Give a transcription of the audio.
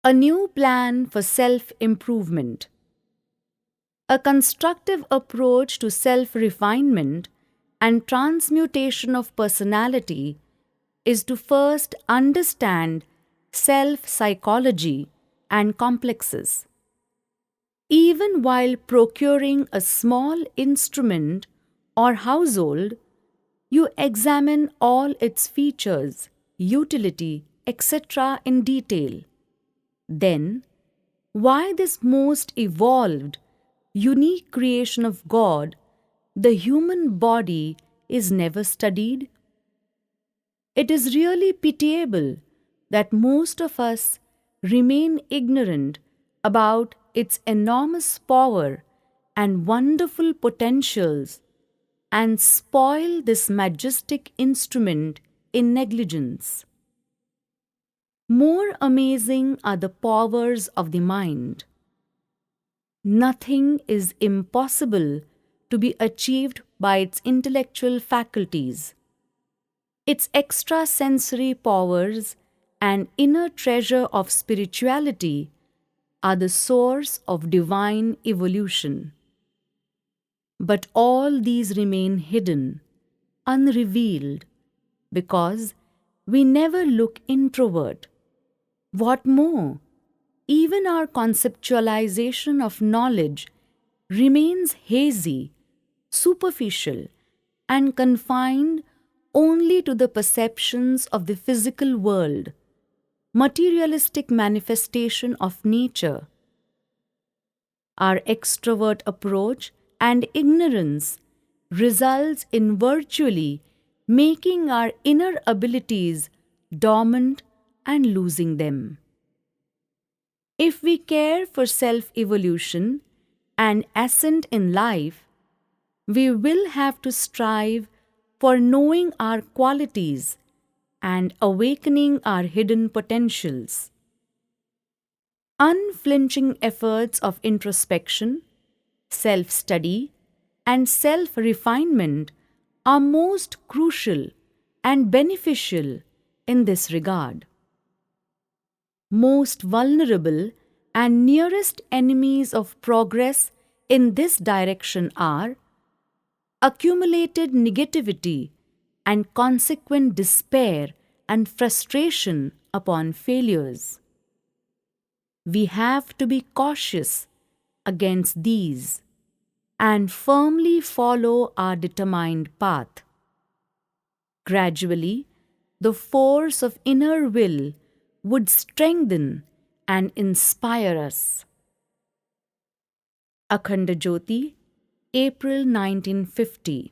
A new plan for self-improvement. A constructive approach to self-refinement and transmutation of personality is to first understand self-psychology and complexes. Even while procuring a small instrument or household, you examine all its features, utility, etc. in detail. Then, why this most evolved, unique creation of God, the human body, is never studied? It is really pitiable that most of us remain ignorant about its enormous power and wonderful potentials and spoil this majestic instrument in negligence. More amazing are the powers of the mind. Nothing is impossible to be achieved by its intellectual faculties. Its extrasensory powers and inner treasure of spirituality are the source of divine evolution. But all these remain hidden, unrevealed, because we never look introvert. What more, even our conceptualization of knowledge remains hazy, superficial, and confined only to the perceptions of the physical world, materialistic manifestation of nature. Our extrovert approach and ignorance results in virtually making our inner abilities dormant and losing them. If we care for self-evolution and ascent in life, we will have to strive for knowing our qualities and awakening our hidden potentials. Unflinching efforts of introspection, self-study, and self-refinement are most crucial and beneficial in this regard. Most vulnerable and nearest enemies of progress in this direction are accumulated negativity and consequent despair and frustration upon failures. We have to be cautious against these and firmly follow our determined path. Gradually, the force of inner will would strengthen and inspire us. Akhanda Jyoti, April 1950.